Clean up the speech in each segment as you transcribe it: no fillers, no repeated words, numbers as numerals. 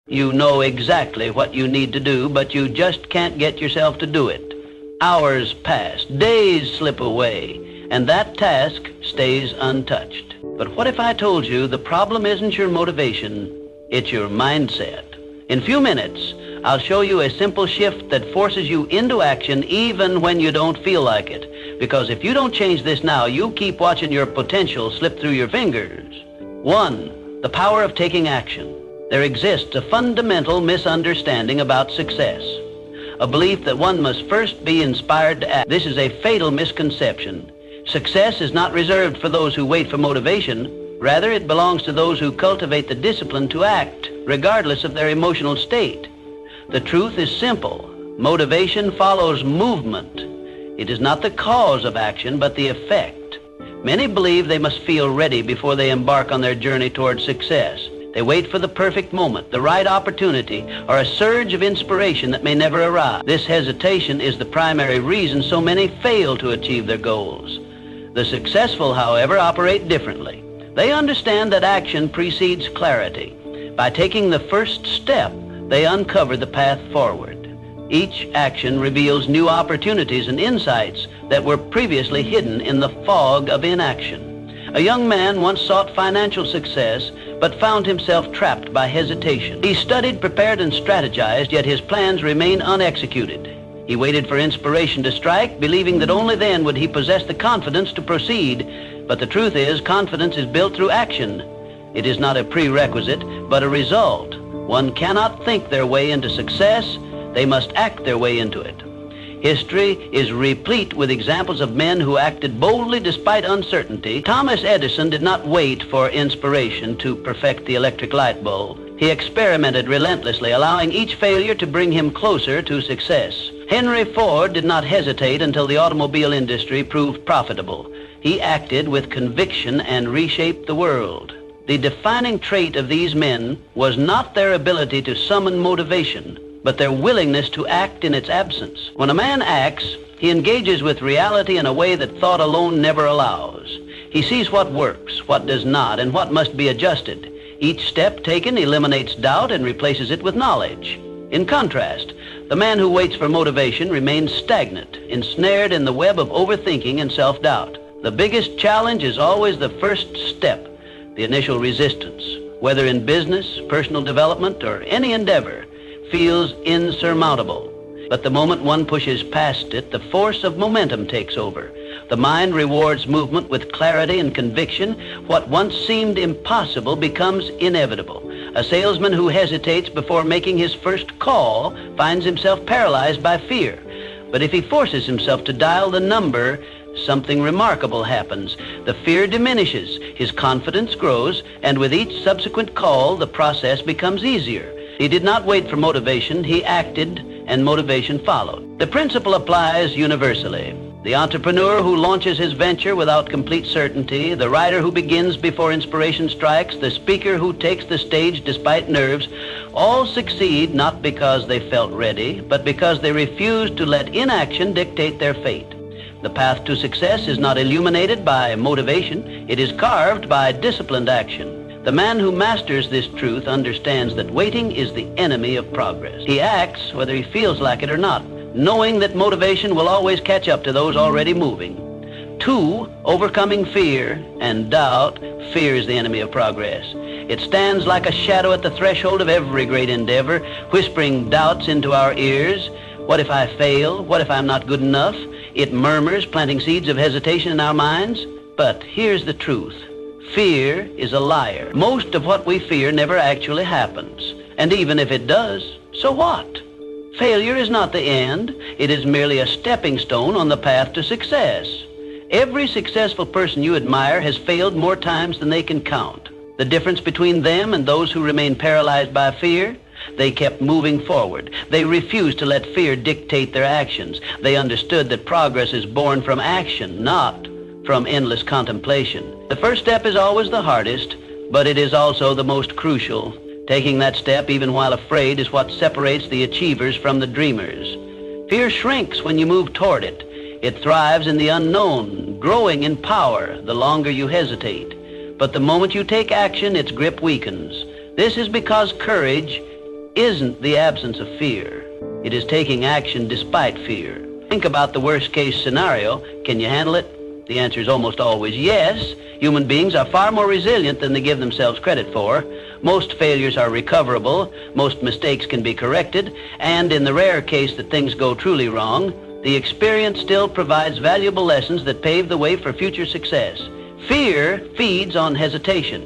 You know exactly what you need to do, but you just can't get yourself to do it. Hours pass, days slip away, and that task stays untouched. But what if I told you the problem isn't your motivation, it's your mindset? In a few minutes, I'll show you a simple shift that forces you into action even when you don't feel like it. Because if you don't change this now, you'll keep watching your potential slip through your fingers. 1. The power of taking action. There exists a fundamental misunderstanding about success. A belief that one must first be inspired to act. This is a fatal misconception. Success is not reserved for those who wait for motivation. Rather, it belongs to those who cultivate the discipline to act, regardless of their emotional state. The truth is simple. Motivation follows movement. It is not the cause of action, but the effect. Many believe they must feel ready before they embark on their journey toward success. They wait for the perfect moment, the right opportunity, or a surge of inspiration that may never arrive. This hesitation is the primary reason so many fail to achieve their goals. The successful, however, operate differently. They understand that action precedes clarity. By taking the first step, they uncover the path forward. Each action reveals new opportunities and insights that were previously hidden in the fog of inaction. A young man once sought financial success, but found himself trapped by hesitation. He studied, prepared, and strategized, yet his plans remained unexecuted. He waited for inspiration to strike, believing that only then would he possess the confidence to proceed. But the truth is, confidence is built through action. It is not a prerequisite, but a result. One cannot think their way into success. They must act their way into it. History is replete with examples of men who acted boldly despite uncertainty. Thomas Edison did not wait for inspiration to perfect the electric light bulb. He experimented relentlessly, allowing each failure to bring him closer to success. Henry Ford did not hesitate until the automobile industry proved profitable. He acted with conviction and reshaped the world. The defining trait of these men was not their ability to summon motivation, but their willingness to act in its absence. When a man acts, he engages with reality in a way that thought alone never allows. He sees what works, what does not, and what must be adjusted. Each step taken eliminates doubt and replaces it with knowledge. In contrast, the man who waits for motivation remains stagnant, ensnared in the web of overthinking and self-doubt. The biggest challenge is always the first step, the initial resistance. Whether in business, personal development, or any endeavor, feels insurmountable. But the moment one pushes past it, the force of momentum takes over. The mind rewards movement with clarity and conviction. What once seemed impossible becomes inevitable. A salesman who hesitates before making his first call finds himself paralyzed by fear. But if he forces himself to dial the number, something remarkable happens. The fear diminishes, his confidence grows, and with each subsequent call, the process becomes easier. He did not wait for motivation, he acted, and motivation followed. The principle applies universally. The entrepreneur who launches his venture without complete certainty, the writer who begins before inspiration strikes, the speaker who takes the stage despite nerves, all succeed not because they felt ready, but because they refused to let inaction dictate their fate. The path to success is not illuminated by motivation, it is carved by disciplined action. The man who masters this truth understands that waiting is the enemy of progress. He acts whether he feels like it or not, knowing that motivation will always catch up to those already moving. 2, overcoming fear and doubt. Fear is the enemy of progress. It stands like a shadow at the threshold of every great endeavor, whispering doubts into our ears. What if I fail? What if I'm not good enough? It murmurs, planting seeds of hesitation in our minds. But here's the truth. Fear is a liar. Most of what we fear never actually happens. And even if it does, so what? Failure is not the end. It is merely a stepping stone on the path to success. Every successful person you admire has failed more times than they can count. The difference between them and those who remain paralyzed by fear? They kept moving forward. They refused to let fear dictate their actions. They understood that progress is born from action, not from endless contemplation. The first step is always the hardest, but it is also the most crucial. Taking that step, even while afraid, is what separates the achievers from the dreamers. Fear shrinks when you move toward it. It thrives in the unknown, growing in power the longer you hesitate. But the moment you take action, its grip weakens. This is because courage isn't the absence of fear. It is taking action despite fear. Think about the worst case scenario. Can you handle it? The answer is almost always yes. Human beings are far more resilient than they give themselves credit for. Most failures are recoverable, most mistakes can be corrected, and in the rare case that things go truly wrong, the experience still provides valuable lessons that pave the way for future success. Fear feeds on hesitation.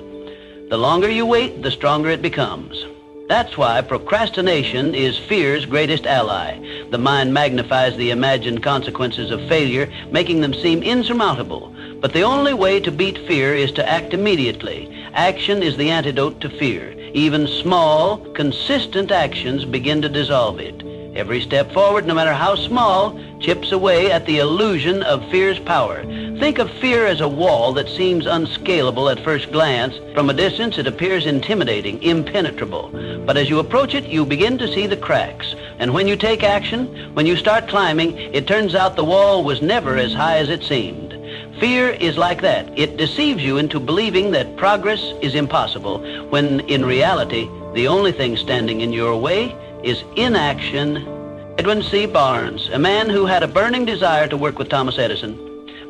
The longer you wait, the stronger it becomes. That's why procrastination is fear's greatest ally. The mind magnifies the imagined consequences of failure, making them seem insurmountable. But the only way to beat fear is to act immediately. Action is the antidote to fear. Even small, consistent actions begin to dissolve it. Every step forward, no matter how small, chips away at the illusion of fear's power. Think of fear as a wall that seems unscalable at first glance. From a distance, it appears intimidating, impenetrable. But as you approach it, you begin to see the cracks. And when you take action, when you start climbing, it turns out the wall was never as high as it seemed. Fear is like that. It deceives you into believing that progress is impossible, when in reality, the only thing standing in your way is inaction. Edwin C. Barnes, a man who had a burning desire to work with Thomas Edison.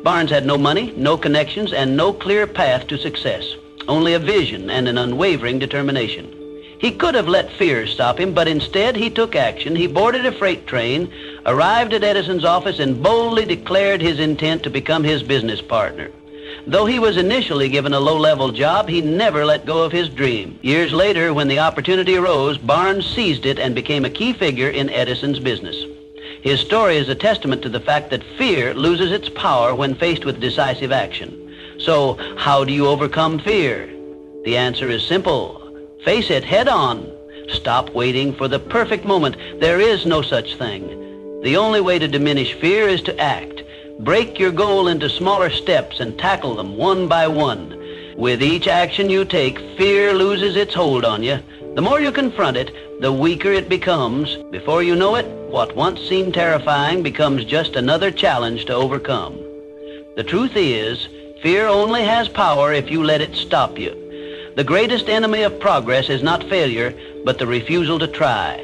Barnes had no money, no connections, and no clear path to success, only a vision and an unwavering determination. He could have let fear stop him, but instead he took action. He boarded a freight train, arrived at Edison's office, and boldly declared his intent to become his business partner. Though he was initially given a low-level job, he never let go of his dream. Years later, when the opportunity arose, Barnes seized it and became a key figure in Edison's business. His story is a testament to the fact that fear loses its power when faced with decisive action. So, how do you overcome fear? The answer is simple. Face it head on. Stop waiting for the perfect moment. There is no such thing. The only way to diminish fear is to act. Break your goal into smaller steps and tackle them one by one. With each action you take, fear loses its hold on you. The more you confront it, the weaker it becomes. Before you know it, what once seemed terrifying becomes just another challenge to overcome. The truth is, fear only has power if you let it stop you. The greatest enemy of progress is not failure, but the refusal to try.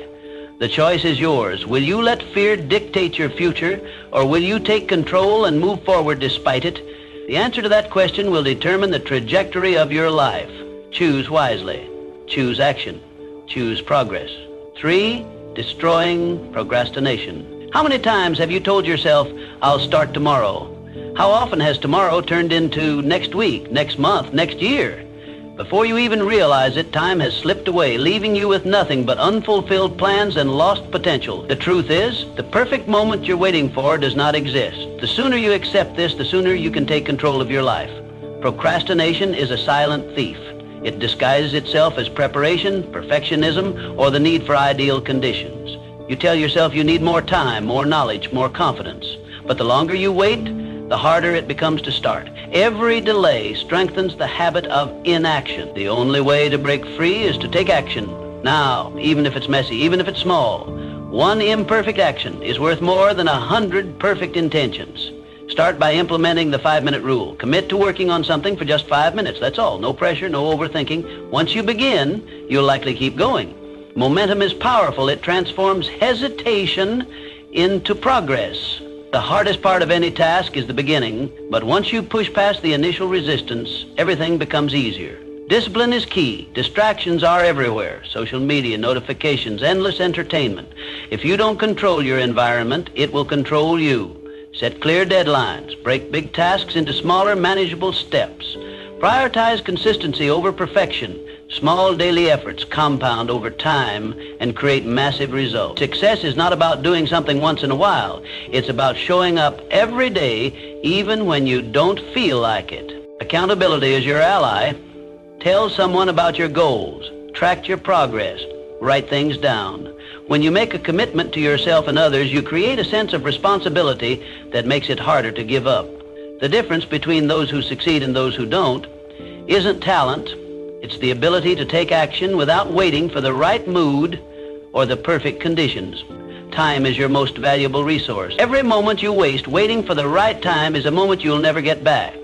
The choice is yours. Will you let fear dictate your future, or will you take control and move forward despite it? The answer to that question will determine the trajectory of your life. Choose wisely. Choose action. Choose progress. 3, destroying procrastination. How many times have you told yourself, I'll start tomorrow? How often has tomorrow turned into next week, next month, next year? Before you even realize it, time has slipped away, leaving you with nothing but unfulfilled plans and lost potential. The truth is, the perfect moment you're waiting for does not exist. The sooner you accept this, the sooner you can take control of your life. Procrastination is a silent thief. It disguises itself as preparation, perfectionism, or the need for ideal conditions. You tell yourself you need more time, more knowledge, more confidence. But the longer you wait, the harder it becomes to start. Every delay strengthens the habit of inaction. The only way to break free is to take action. Now, even if it's messy, even if it's small, one imperfect action is worth more than 100 perfect intentions. Start by implementing the 5-minute rule. Commit to working on something for just 5 minutes. That's all. No pressure, no overthinking. Once you begin, you'll likely keep going. Momentum is powerful. It transforms hesitation into progress. The hardest part of any task is the beginning, but once you push past the initial resistance, everything becomes easier. Discipline is key. Distractions are everywhere. Social media, notifications, endless entertainment. If you don't control your environment, it will control you. Set clear deadlines. Break big tasks into smaller, manageable steps. Prioritize consistency over perfection. Small daily efforts compound over time and create massive results. Success is not about doing something once in a while. It's about showing up every day, even when you don't feel like it. Accountability is your ally. Tell someone about your goals. Track your progress. Write things down. When you make a commitment to yourself and others, you create a sense of responsibility that makes it harder to give up. The difference between those who succeed and those who don't isn't talent. It's the ability to take action without waiting for the right mood or the perfect conditions. Time is your most valuable resource. Every moment you waste waiting for the right time is a moment you'll never get back.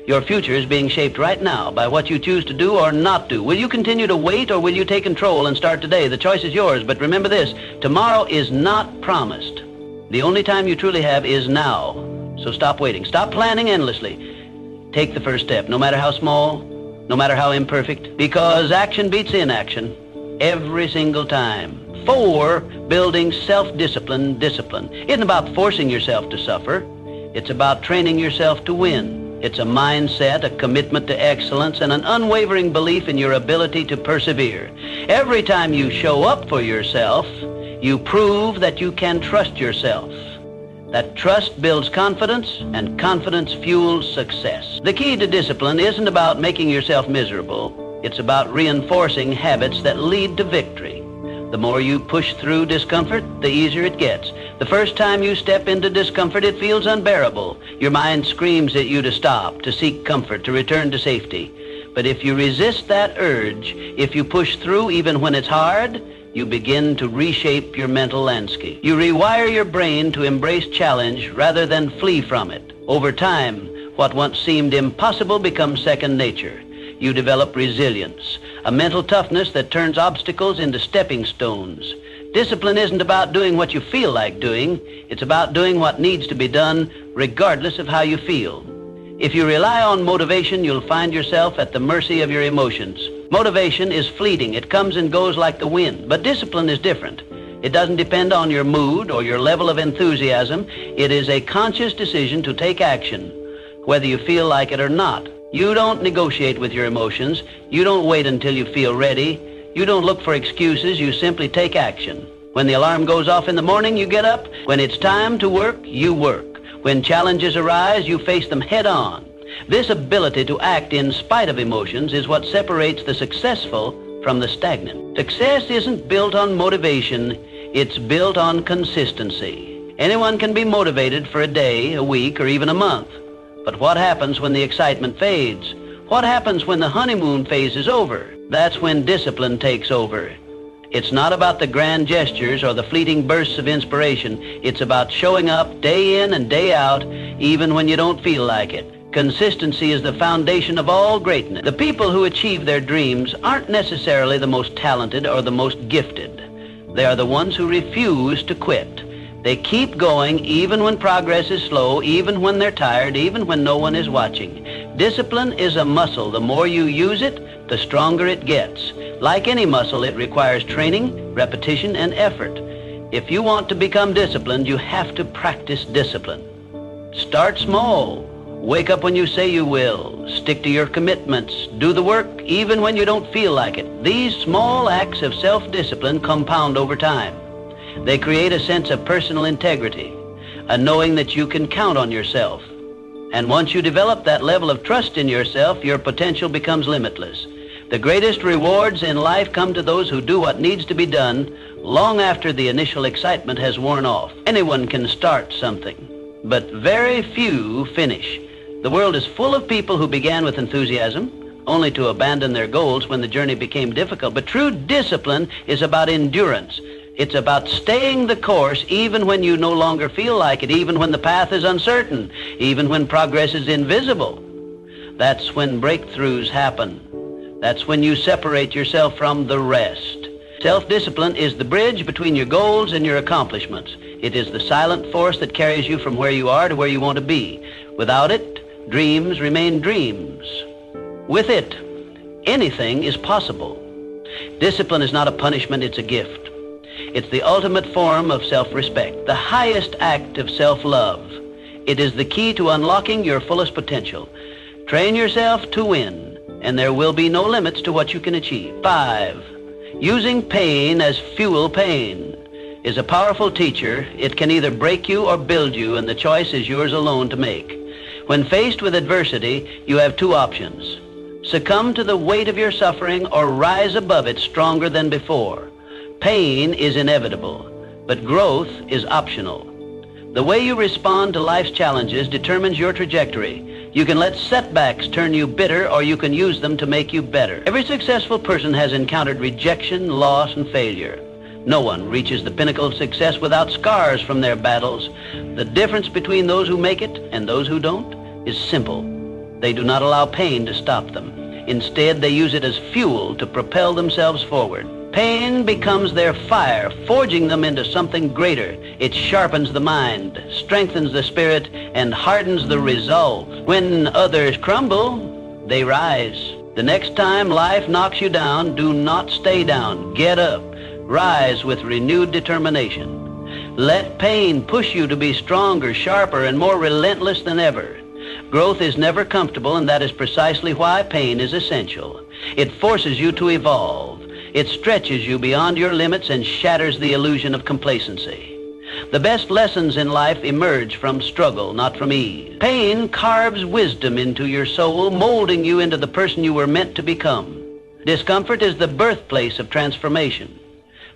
Your future is being shaped right now by what you choose to do or not do. Will you continue to wait, or will you take control and start today? The choice is yours, but remember this, tomorrow is not promised. The only time you truly have is now. So stop waiting. Stop planning endlessly. Take the first step, no matter how small, no matter how imperfect, because action beats inaction every single time. 4, building self-discipline. Discipline isn't about forcing yourself to suffer. It's about training yourself to win. It's a mindset, a commitment to excellence, and an unwavering belief in your ability to persevere. Every time you show up for yourself, you prove that you can trust yourself. That trust builds confidence, and confidence fuels success. The key to discipline isn't about making yourself miserable. It's about reinforcing habits that lead to victory. The more you push through discomfort, the easier it gets. The first time you step into discomfort, it feels unbearable. Your mind screams at you to stop, to seek comfort, to return to safety. But if you resist that urge, if you push through even when it's hard, you begin to reshape your mental landscape. You rewire your brain to embrace challenge rather than flee from it. Over time, what once seemed impossible becomes second nature. You develop resilience, a mental toughness that turns obstacles into stepping stones. Discipline isn't about doing what you feel like doing. It's about doing what needs to be done regardless of how you feel. If you rely on motivation, you'll find yourself at the mercy of your emotions. Motivation is fleeting. It comes and goes like the wind. But discipline is different. It doesn't depend on your mood or your level of enthusiasm. It is a conscious decision to take action, whether you feel like it or not. You don't negotiate with your emotions. You don't wait until you feel ready. You don't look for excuses. You simply take action. When the alarm goes off in the morning, you get up. When it's time to work, you work. When challenges arise, you face them head on. This ability to act in spite of emotions is what separates the successful from the stagnant. Success isn't built on motivation. It's built on consistency. Anyone can be motivated for a day, a week, or even a month. But what happens when the excitement fades? What happens when the honeymoon phase is over? That's when discipline takes over. It's not about the grand gestures or the fleeting bursts of inspiration. It's about showing up day in and day out, even when you don't feel like it. Consistency is the foundation of all greatness. The people who achieve their dreams aren't necessarily the most talented or the most gifted. They are the ones who refuse to quit. They keep going even when progress is slow, even when they're tired, even when no one is watching. Discipline is a muscle. The more you use it, the stronger it gets. Like any muscle, it requires training, repetition, and effort. If you want to become disciplined, you have to practice discipline. Start small. Wake up when you say you will. Stick to your commitments. Do the work even when you don't feel like it. These small acts of self-discipline compound over time. They create a sense of personal integrity, a knowing that you can count on yourself. And once you develop that level of trust in yourself, your potential becomes limitless. The greatest rewards in life come to those who do what needs to be done long after the initial excitement has worn off. Anyone can start something, but very few finish. The world is full of people who began with enthusiasm, only to abandon their goals when the journey became difficult. But true discipline is about endurance. It's about staying the course even when you no longer feel like it, even when the path is uncertain, even when progress is invisible. That's when breakthroughs happen. That's when you separate yourself from the rest. Self-discipline is the bridge between your goals and your accomplishments. It is the silent force that carries you from where you are to where you want to be. Without it, dreams remain dreams. With it, anything is possible. Discipline is not a punishment, it's a gift. It's the ultimate form of self-respect, the highest act of self-love. It is the key to unlocking your fullest potential. Train yourself to win, and there will be no limits to what you can achieve. 5, using pain as fuel. Pain is a powerful teacher. It can either break you or build you, and the choice is yours alone to make. When faced with adversity, you have 2 options. Succumb to the weight of your suffering or rise above it stronger than before. Pain is inevitable, but growth is optional. The way you respond to life's challenges determines your trajectory. You can let setbacks turn you bitter, or you can use them to make you better. Every successful person has encountered rejection, loss, and failure. No one reaches the pinnacle of success without scars from their battles. The difference between those who make it and those who don't is simple. They do not allow pain to stop them. Instead, they use it as fuel to propel themselves forward. Pain becomes their fire, forging them into something greater. It sharpens the mind, strengthens the spirit, and hardens the resolve. When others crumble, they rise. The next time life knocks you down, do not stay down. Get up. Rise with renewed determination. Let pain push you to be stronger, sharper, and more relentless than ever. Growth is never comfortable, and that is precisely why pain is essential. It forces you to evolve. It stretches you beyond your limits and shatters the illusion of complacency. The best lessons in life emerge from struggle, not from ease. Pain carves wisdom into your soul, molding you into the person you were meant to become. Discomfort is the birthplace of transformation.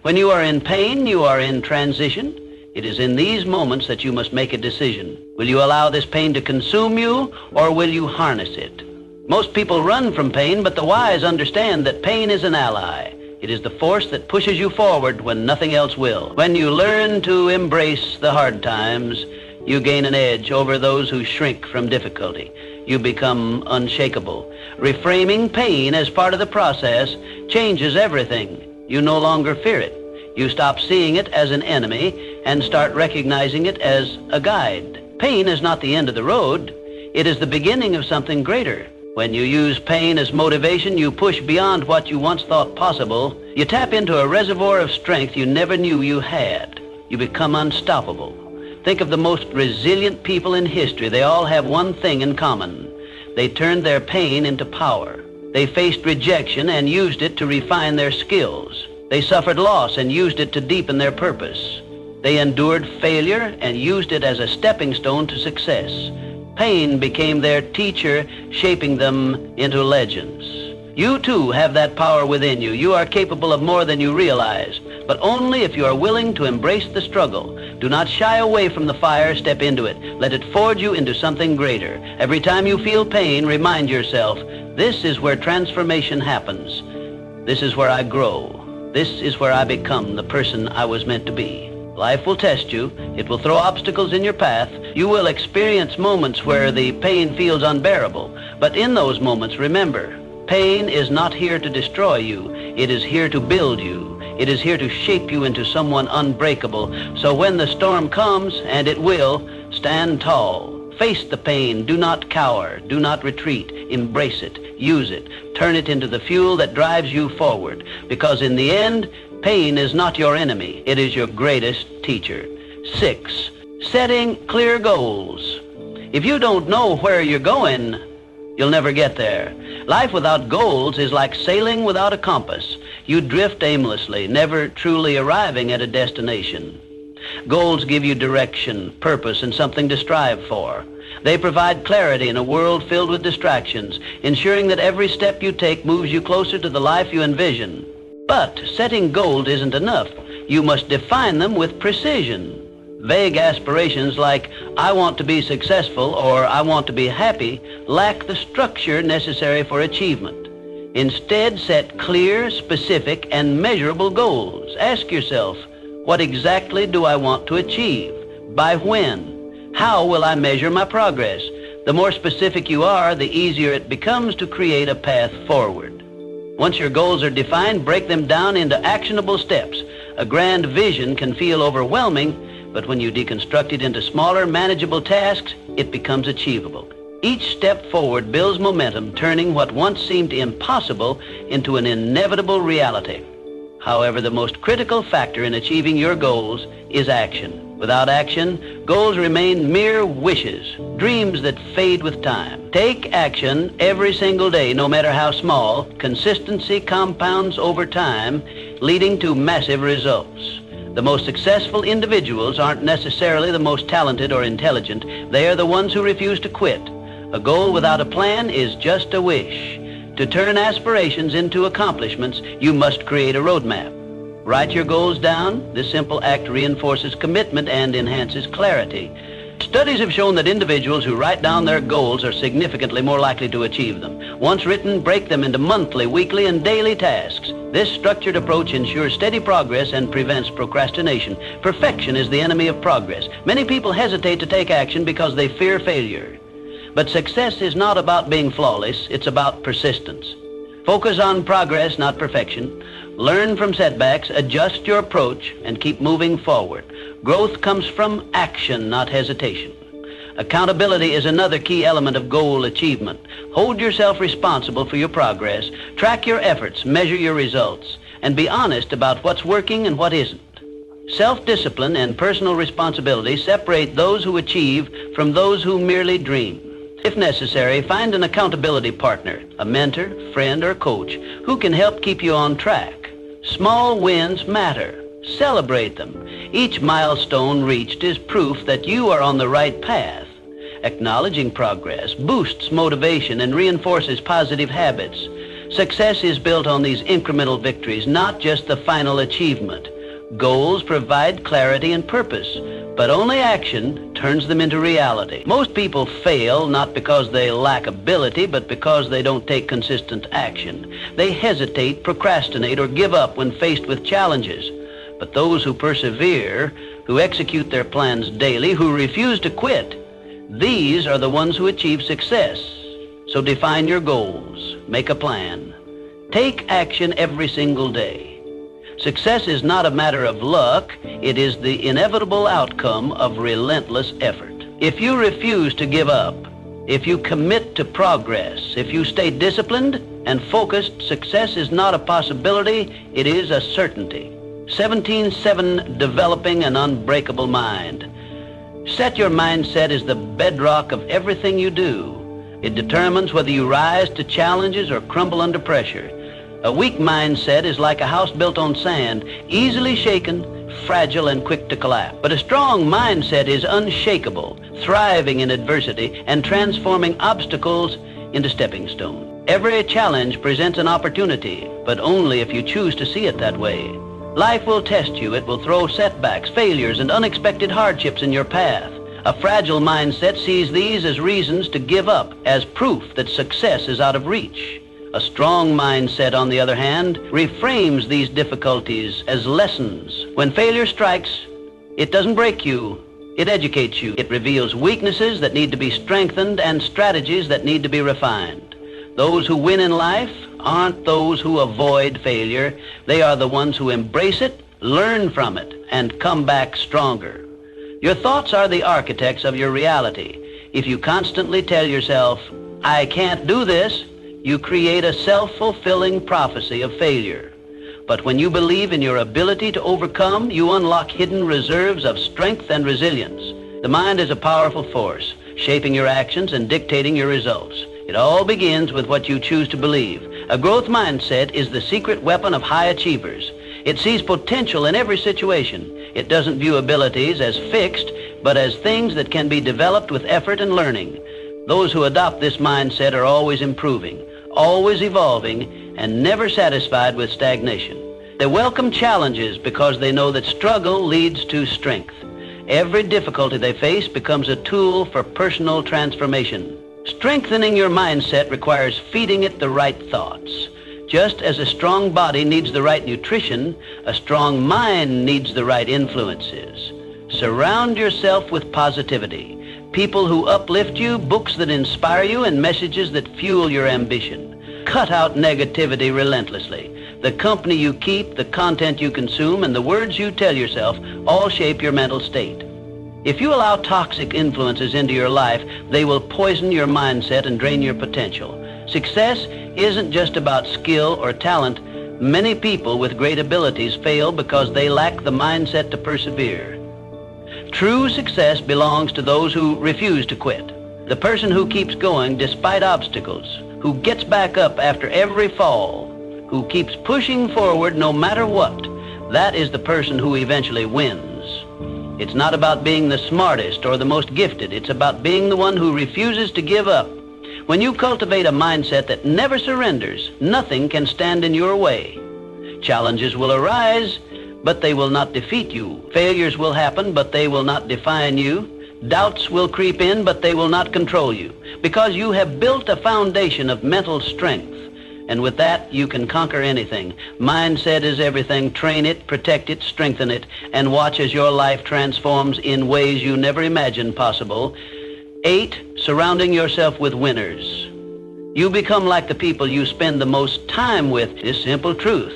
When you are in pain, you are in transition. It is in these moments that you must make a decision. Will you allow this pain to consume you, or will you harness it? Most people run from pain, but the wise understand that pain is an ally. It is the force that pushes you forward when nothing else will. When you learn to embrace the hard times, you gain an edge over those who shrink from difficulty. You become unshakable. Reframing pain as part of the process changes everything. You no longer fear it. You stop seeing it as an enemy and start recognizing it as a guide. Pain is not the end of the road. It is the beginning of something greater. When you use pain as motivation, you push beyond what you once thought possible. You tap into a reservoir of strength you never knew you had. You become unstoppable. Think of the most resilient people in history. They all have one thing in common. They turned their pain into power. They faced rejection and used it to refine their skills. They suffered loss and used it to deepen their purpose. They endured failure and used it as a stepping stone to success. Pain became their teacher, shaping them into legends. You too have that power within you. You are capable of more than you realize, but only if you are willing to embrace the struggle. Do not shy away from the fire, step into it. Let it forge you into something greater. Every time you feel pain, remind yourself, this is where transformation happens. This is where I grow. This is where I become the person I was meant to be. Life will test you. It will throw obstacles in your path. You will experience moments where the pain feels unbearable. But in those moments, remember, pain is not here to destroy you. It is here to build you. It is here to shape you into someone unbreakable. So when the storm comes, and it will, stand tall. Face the pain. Do not cower. Do not retreat. Embrace it. Use it. Turn it into the fuel that drives you forward. Because in the end, pain is not your enemy. It is your greatest teacher. 6, setting clear goals. If you don't know where you're going, you'll never get there. Life without goals is like sailing without a compass. You drift aimlessly, never truly arriving at a destination. Goals give you direction, purpose, and something to strive for. They provide clarity in a world filled with distractions, ensuring that every step you take moves you closer to the life you envision. But setting goals isn't enough. You must define them with precision. Vague aspirations like, I want to be successful or I want to be happy, lack the structure necessary for achievement. Instead, set clear, specific, and measurable goals. Ask yourself, what exactly do I want to achieve? By when? How will I measure my progress? The more specific you are, the easier it becomes to create a path forward. Once your goals are defined, break them down into actionable steps. A grand vision can feel overwhelming, but when you deconstruct it into smaller, manageable tasks, it becomes achievable. Each step forward builds momentum, turning what once seemed impossible into an inevitable reality. However, the most critical factor in achieving your goals is action. Without action, goals remain mere wishes, dreams that fade with time. Take action every single day, no matter how small. Consistency compounds over time, leading to massive results. The most successful individuals aren't necessarily the most talented or intelligent. They are the ones who refuse to quit. A goal without a plan is just a wish. To turn aspirations into accomplishments, you must create a roadmap. Write your goals down. This simple act reinforces commitment and enhances clarity. Studies have shown that individuals who write down their goals are significantly more likely to achieve them. Once written, break them into monthly, weekly, and daily tasks. This structured approach ensures steady progress and prevents procrastination. Perfection is the enemy of progress. Many people hesitate to take action because they fear failure. But success is not about being flawless, it's about persistence. Focus on progress, not perfection. Learn from setbacks, adjust your approach, and keep moving forward. Growth comes from action, not hesitation. Accountability is another key element of goal achievement. Hold yourself responsible for your progress, track your efforts, measure your results, and be honest about what's working and what isn't. Self-discipline and personal responsibility separate those who achieve from those who merely dream. If necessary, find an accountability partner, a mentor, friend, or coach who can help keep you on track. Small wins matter. Celebrate them. Each milestone reached is proof that you are on the right path. Acknowledging progress boosts motivation and reinforces positive habits. Success is built on these incremental victories, not just the final achievement. Goals provide clarity and purpose, but only action turns them into reality. Most people fail not because they lack ability, but because they don't take consistent action. They hesitate, procrastinate, or give up when faced with challenges. But those who persevere, who execute their plans daily, who refuse to quit, these are the ones who achieve success. So define your goals, make a plan, take action every single day. Success is not a matter of luck, it is the inevitable outcome of relentless effort. If you refuse to give up, if you commit to progress, if you stay disciplined and focused, success is not a possibility, it is a certainty. 17-7, developing an unbreakable mind. Set your mindset as the bedrock of everything you do. It determines whether you rise to challenges or crumble under pressure. A weak mindset is like a house built on sand, easily shaken, fragile, and quick to collapse. But a strong mindset is unshakable, thriving in adversity, and transforming obstacles into stepping stones. Every challenge presents an opportunity, but only if you choose to see it that way. Life will test you. It will throw setbacks, failures, and unexpected hardships in your path. A fragile mindset sees these as reasons to give up, as proof that success is out of reach. A strong mindset, on the other hand, reframes these difficulties as lessons. When failure strikes, it doesn't break you, it educates you. It reveals weaknesses that need to be strengthened and strategies that need to be refined. Those who win in life aren't those who avoid failure. They are the ones who embrace it, learn from it, and come back stronger. Your thoughts are the architects of your reality. If you constantly tell yourself, "I can't do this," you create a self-fulfilling prophecy of failure. But when you believe in your ability to overcome, you unlock hidden reserves of strength and resilience. The mind is a powerful force, shaping your actions and dictating your results. It all begins with what you choose to believe. A growth mindset is the secret weapon of high achievers. It sees potential in every situation. It doesn't view abilities as fixed, but as things that can be developed with effort and learning. Those who adopt this mindset are always improving, always evolving, and never satisfied with stagnation. They welcome challenges because they know that struggle leads to strength. Every difficulty they face becomes a tool for personal transformation. Strengthening your mindset requires feeding it the right thoughts. Just as a strong body needs the right nutrition, a strong mind needs the right influences. Surround yourself with positivity. People who uplift you, books that inspire you, and messages that fuel your ambition. Cut out negativity relentlessly. The company you keep, the content you consume, and the words you tell yourself all shape your mental state. If you allow toxic influences into your life, they will poison your mindset and drain your potential. Success isn't just about skill or talent. Many people with great abilities fail because they lack the mindset to persevere. True success belongs to those who refuse to quit. The person who keeps going despite obstacles, who gets back up after every fall, who keeps pushing forward no matter what, that is the person who eventually wins. It's not about being the smartest or the most gifted. It's about being the one who refuses to give up. When you cultivate a mindset that never surrenders, nothing can stand in your way. Challenges will arise, but they will not defeat you. Failures will happen, but they will not define you. Doubts will creep in, but they will not control you, because you have built a foundation of mental strength. And with that, you can conquer anything. Mindset is everything. Train it, protect it, strengthen it, and watch as your life transforms in ways you never imagined possible. 8. surrounding yourself with winners. You become like the people you spend the most time with. This simple truth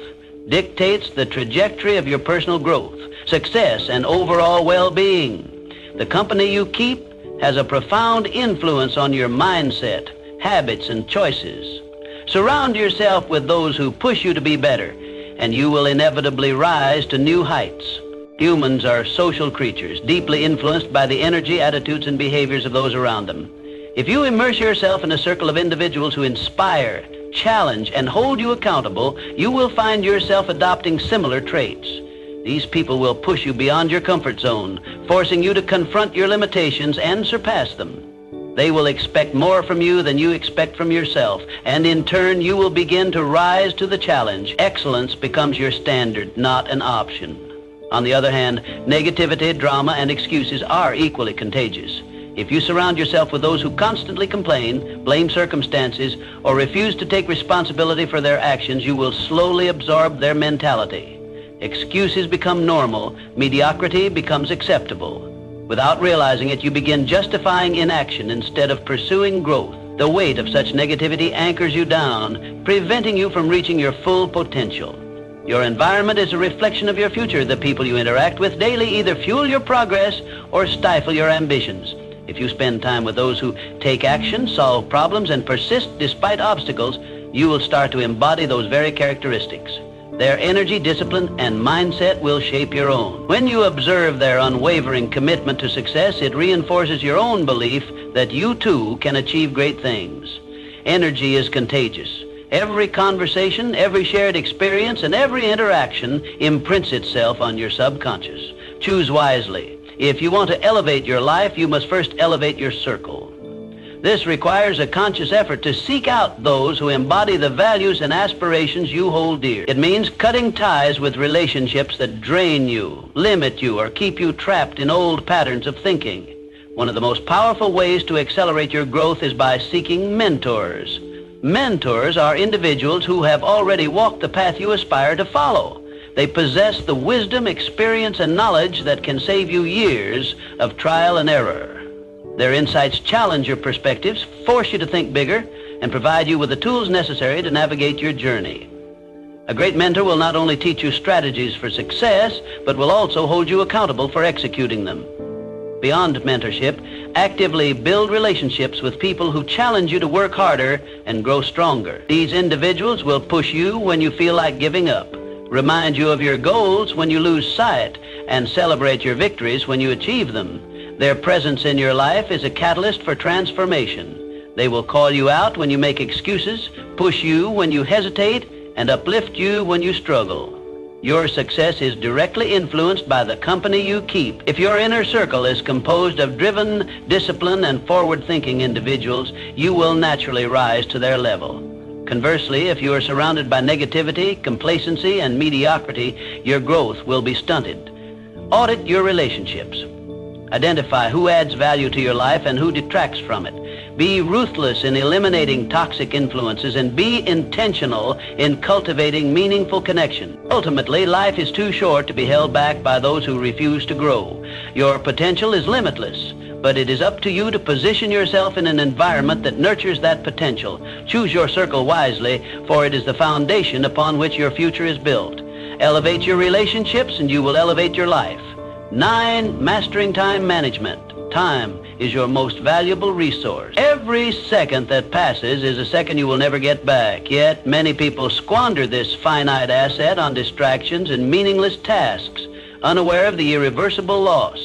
dictates the trajectory of your personal growth, success, and overall well-being. The company you keep has a profound influence on your mindset, habits, and choices. Surround yourself with those who push you to be better, and you will inevitably rise to new heights. Humans are social creatures, deeply influenced by the energy, attitudes, and behaviors of those around them. If you immerse yourself in a circle of individuals who inspire, challenge, and hold you accountable, you will find yourself adopting similar traits. These people will push you beyond your comfort zone, forcing you to confront your limitations and surpass them. They will expect more from you than you expect from yourself, and in turn, you will begin to rise to the challenge. Excellence becomes your standard, not an option. On the other hand, negativity, drama, and excuses are equally contagious. If you surround yourself with those who constantly complain, blame circumstances, or refuse to take responsibility for their actions, you will slowly absorb their mentality. Excuses become normal, mediocrity becomes acceptable. Without realizing it, you begin justifying inaction instead of pursuing growth. The weight of such negativity anchors you down, preventing you from reaching your full potential. Your environment is a reflection of your future. The people you interact with daily either fuel your progress or stifle your ambitions. If you spend time with those who take action, solve problems, and persist despite obstacles, you will start to embody those very characteristics. Their energy, discipline, and mindset will shape your own. When you observe their unwavering commitment to success, it reinforces your own belief that you too can achieve great things. Energy is contagious. Every conversation, every shared experience, and every interaction imprints itself on your subconscious. Choose wisely. If you want to elevate your life, you must first elevate your circle. This requires a conscious effort to seek out those who embody the values and aspirations you hold dear. It means cutting ties with relationships that drain you, limit you, or keep you trapped in old patterns of thinking. One of the most powerful ways to accelerate your growth is by seeking mentors. Mentors are individuals who have already walked the path you aspire to follow. They possess the wisdom, experience, and knowledge that can save you years of trial and error. Their insights challenge your perspectives, force you to think bigger, and provide you with the tools necessary to navigate your journey. A great mentor will not only teach you strategies for success, but will also hold you accountable for executing them. Beyond mentorship, actively build relationships with people who challenge you to work harder and grow stronger. These individuals will push you when you feel like giving up, remind you of your goals when you lose sight, and celebrate your victories when you achieve them. Their presence in your life is a catalyst for transformation. They will call you out when you make excuses, push you when you hesitate, and uplift you when you struggle. Your success is directly influenced by the company you keep. If your inner circle is composed of driven, disciplined, and forward-thinking individuals, you will naturally rise to their level. Conversely, if you are surrounded by negativity, complacency, and mediocrity, your growth will be stunted. Audit your relationships. Identify who adds value to your life and who detracts from it. Be ruthless in eliminating toxic influences and be intentional in cultivating meaningful connection. Ultimately, life is too short to be held back by those who refuse to grow. Your potential is limitless, but it is up to you to position yourself in an environment that nurtures that potential. Choose your circle wisely, for it is the foundation upon which your future is built. Elevate your relationships and you will elevate your life. 9, mastering time management. Time is your most valuable resource. Every second that passes is a second you will never get back. Yet many people squander this finite asset on distractions and meaningless tasks, unaware of the irreversible loss.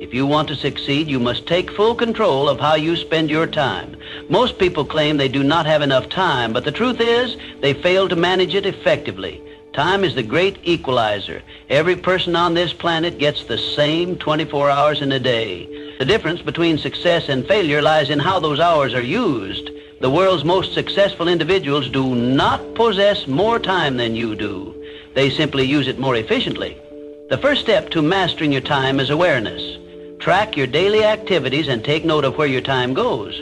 If you want to succeed, you must take full control of how you spend your time. Most people claim they do not have enough time, but the truth is they fail to manage it effectively. Time is the great equalizer. Every person on this planet gets the same 24 hours in a day. The difference between success and failure lies in how those hours are used. The world's most successful individuals do not possess more time than you do. They simply use it more efficiently. The first step to mastering your time is awareness. Track your daily activities and take note of where your time goes.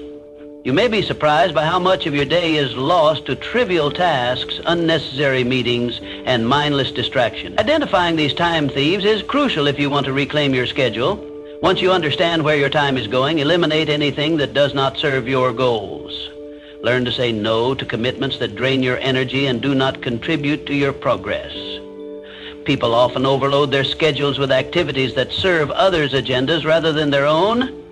You may be surprised by how much of your day is lost to trivial tasks, unnecessary meetings, and mindless distraction. Identifying these time thieves is crucial if you want to reclaim your schedule. Once you understand where your time is going, eliminate anything that does not serve your goals. Learn to say no to commitments that drain your energy and do not contribute to your progress. People often overload their schedules with activities that serve others' agendas rather than their own.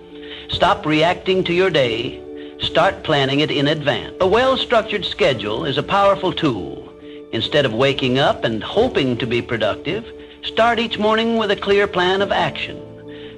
Stop reacting to your day. Start planning it in advance. A well-structured schedule is a powerful tool. Instead of waking up and hoping to be productive, start each morning with a clear plan of action.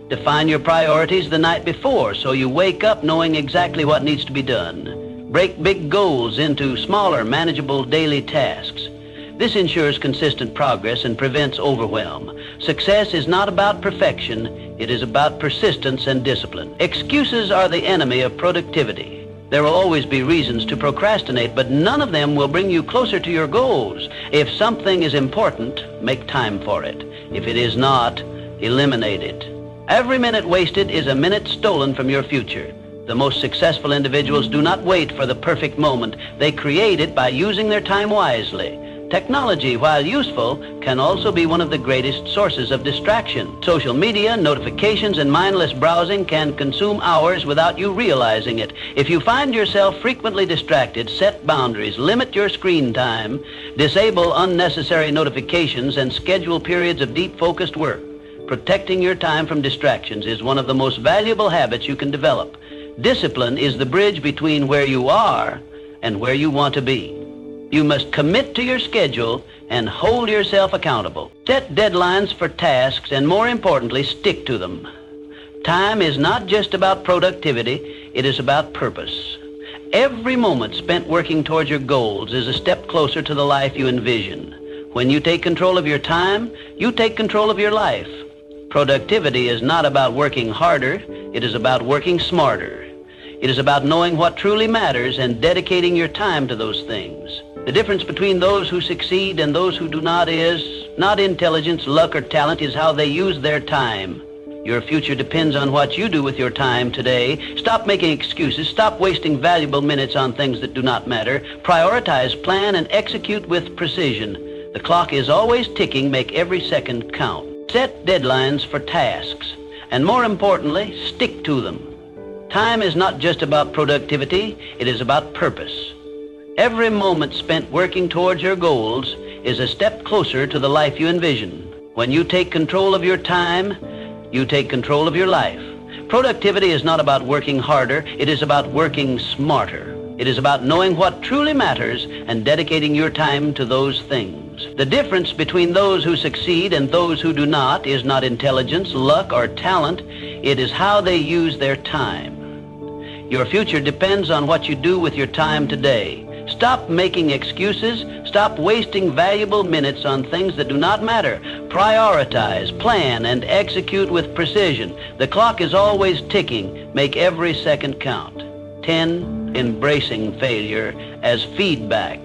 Define your priorities the night before so you wake up knowing exactly what needs to be done. Break big goals into smaller, manageable daily tasks. This ensures consistent progress and prevents overwhelm. Success is not about perfection. It is about persistence and discipline. Excuses are the enemy of productivity. There will always be reasons to procrastinate, but none of them will bring you closer to your goals. If something is important, make time for it. If it is not, eliminate it. Every minute wasted is a minute stolen from your future. The most successful individuals do not wait for the perfect moment. They create it by using their time wisely. Technology, while useful, can also be one of the greatest sources of distraction. Social media, notifications, and mindless browsing can consume hours without you realizing it. If you find yourself frequently distracted, set boundaries, limit your screen time, disable unnecessary notifications, and schedule periods of deep, focused work. Protecting your time from distractions is one of the most valuable habits you can develop. Discipline is the bridge between where you are and where you want to be. You must commit to your schedule and hold yourself accountable. Set deadlines for tasks and, more importantly, stick to them. Time is not just about productivity, it is about purpose. Every moment spent working towards your goals is a step closer to the life you envision. When you take control of your time, you take control of your life. Productivity is not about working harder, it is about working smarter. It is about knowing what truly matters and dedicating your time to those things. The difference between those who succeed and those who do not is not intelligence, luck, or talent, is how they use their time. Your future depends on what you do with your time today. Stop making excuses. Stop wasting valuable minutes on things that do not matter. Prioritize, plan, and execute with precision. The clock is always ticking. Make every second count. Set deadlines for tasks, and more importantly, stick to them. Time is not just about productivity, it is about purpose. Every moment spent working towards your goals is a step closer to the life you envision. When you take control of your time, you take control of your life. Productivity is not about working harder, it is about working smarter. It is about knowing what truly matters and dedicating your time to those things. The difference between those who succeed and those who do not is not intelligence, luck, or talent. It is how they use their time. Your future depends on what you do with your time today. Stop making excuses. Stop wasting valuable minutes on things that do not matter. Prioritize, plan, and execute with precision. The clock is always ticking. Make every second count. 10. Embracing failure as feedback.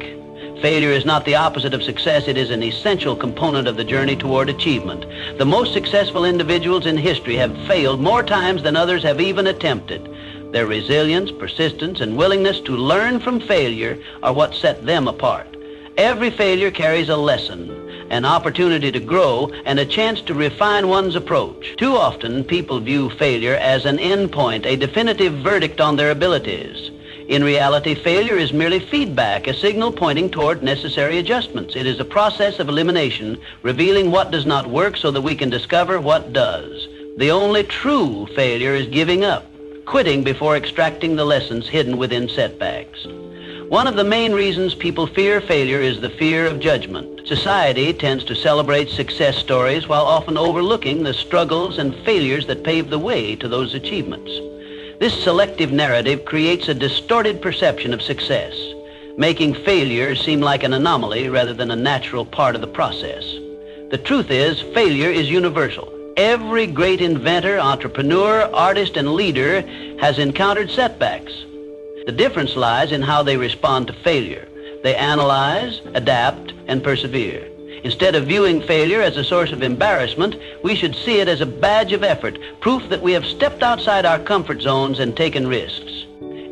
Failure is not the opposite of success. It is an essential component of the journey toward achievement. The most successful individuals in history have failed more times than others have even attempted. Their resilience, persistence, and willingness to learn from failure are what set them apart. Every failure carries a lesson, an opportunity to grow, and a chance to refine one's approach. Too often, people view failure as an endpoint, a definitive verdict on their abilities. In reality, failure is merely feedback, a signal pointing toward necessary adjustments. It is a process of elimination, revealing what does not work so that we can discover what does. The only true failure is giving up, quitting before extracting the lessons hidden within setbacks. One of the main reasons people fear failure is the fear of judgment. Society tends to celebrate success stories while often overlooking the struggles and failures that pave the way to those achievements. This selective narrative creates a distorted perception of success, making failure seem like an anomaly rather than a natural part of the process. The truth is, failure is universal. Every great inventor, entrepreneur, artist, and leader has encountered setbacks. The difference lies in how they respond to failure. They analyze, adapt, and persevere. Instead of viewing failure as a source of embarrassment, we should see it as a badge of effort, proof that we have stepped outside our comfort zones and taken risks.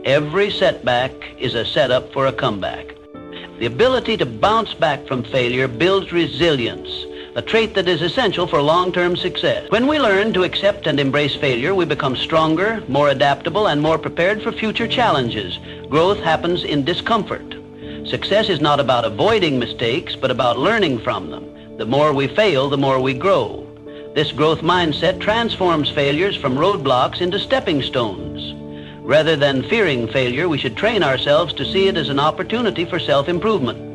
Every setback is a setup for a comeback. The ability to bounce back from failure builds resilience. a trait that is essential for long-term success. When we learn to accept and embrace failure, we become stronger, more adaptable, and more prepared for future challenges. Growth happens in discomfort. Success is not about avoiding mistakes, but about learning from them. The more we fail, the more we grow. This growth mindset transforms failures from roadblocks into stepping stones. Rather than fearing failure, we should train ourselves to see it as an opportunity for self-improvement.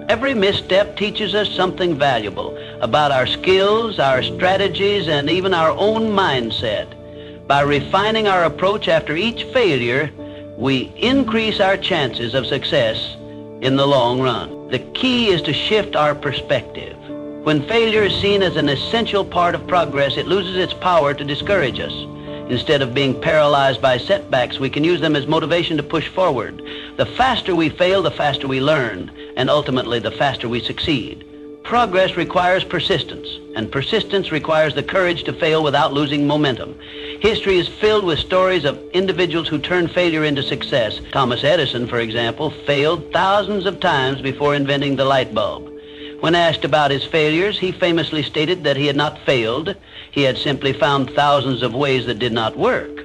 Every misstep teaches us something valuable about our skills, our strategies, and even our own mindset. By refining our approach after each failure, we increase our chances of success in the long run. The key is to shift our perspective. When failure is seen as an essential part of progress, it loses its power to discourage us. Instead of being paralyzed by setbacks, we can use them as motivation to push forward. The faster we fail, the faster we learn, and ultimately the faster we succeed. Progress requires persistence, and persistence requires the courage to fail without losing momentum. History is filled with stories of individuals who turned failure into success. Thomas Edison, for example, failed thousands of times before inventing the light bulb. When asked about his failures, he famously stated that he had not failed. He had simply found thousands of ways that did not work.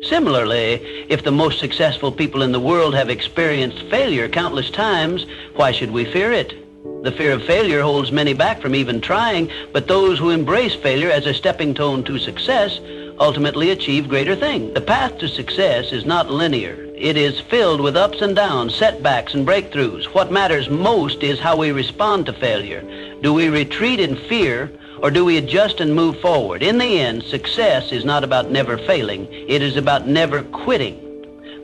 Similarly, if the most successful people in the world have experienced failure countless times, why should we fear it? The fear of failure holds many back from even trying, but those who embrace failure as a stepping stone to success ultimately achieve greater things. The path to success is not linear. It is filled with ups and downs, setbacks and breakthroughs. What matters most is how we respond to failure. Do we retreat in fear, or do we adjust and move forward? In the end, success is not about never failing. It is about never quitting.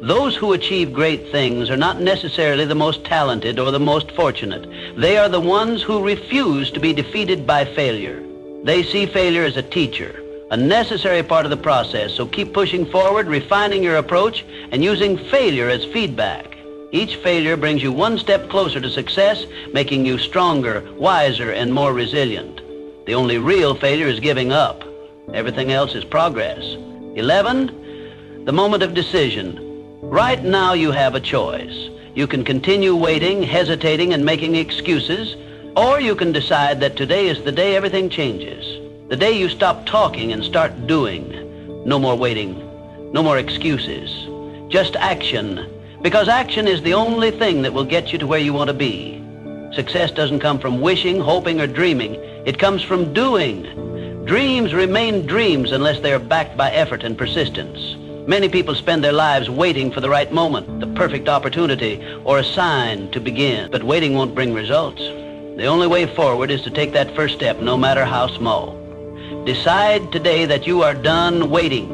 Those who achieve great things are not necessarily the most talented or the most fortunate. They are the ones who refuse to be defeated by failure. They see failure as a teacher, a necessary part of the process, so keep pushing forward, refining your approach, and using failure as feedback. Each failure brings you one step closer to success, making you stronger, wiser, and more resilient. The only real failure is giving up. Everything else is progress. 11, the moment of decision. Right now you have a choice. You can continue waiting, hesitating, and making excuses, or you can decide that today is the day everything changes. The day you stop talking and start doing. No more waiting, no more excuses, just action. Because action is the only thing that will get you to where you want to be. Success doesn't come from wishing, hoping, or dreaming. It comes from doing. Dreams remain dreams unless they are backed by effort and persistence. Many people spend their lives waiting for the right moment, the perfect opportunity, or a sign to begin. But waiting won't bring results. The only way forward is to take that first step, no matter how small. Decide today that you are done waiting,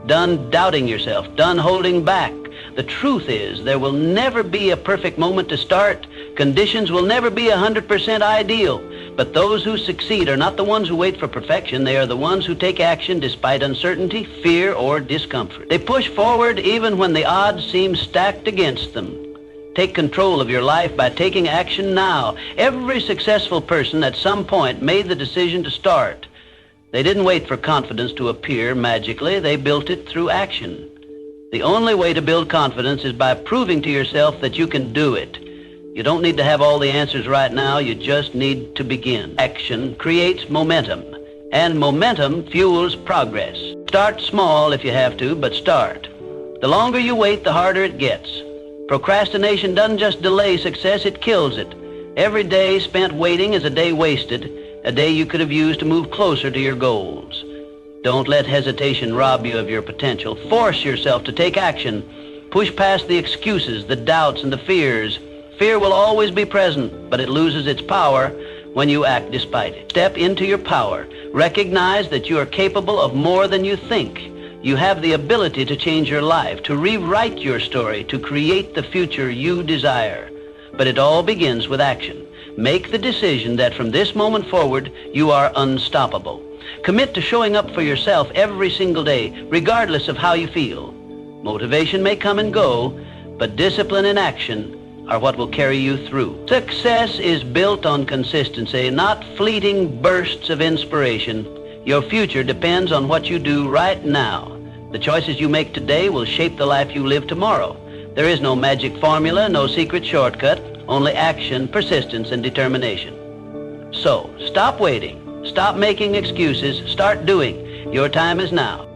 done doubting yourself, done holding back. The truth is, there will never be a perfect moment to start. Conditions will never be 100% ideal. But those who succeed are not the ones who wait for perfection. They are the ones who take action despite uncertainty, fear, or discomfort. They push forward even when the odds seem stacked against them. Take control of your life by taking action now. Every successful person at some point made the decision to start. They didn't wait for confidence to appear magically. They built it through action. The only way to build confidence is by proving to yourself that you can do it. You don't need to have all the answers right now. You just need to begin. Action creates momentum, and momentum fuels progress. Start small if you have to, but start. The longer you wait, the harder it gets. Procrastination doesn't just delay success, it kills it. Every day spent waiting is a day wasted, a day you could have used to move closer to your goals. Don't let hesitation rob you of your potential. Force yourself to take action. Push past the excuses, the doubts, and the fears. Fear will always be present, but it loses its power when you act despite it. Step into your power. Recognize that you are capable of more than you think. You have the ability to change your life, to rewrite your story, to create the future you desire. But it all begins with action. Make the decision that from this moment forward, you are unstoppable. Commit to showing up for yourself every single day, regardless of how you feel. Motivation may come and go, but discipline and action are what will carry you through. Success is built on consistency, not fleeting bursts of inspiration. Your future depends on what you do right now. The choices you make today will shape the life you live tomorrow. There is no magic formula, no secret shortcut, only action, persistence, and determination. So, stop waiting. Stop making excuses. Start doing. Your time is now.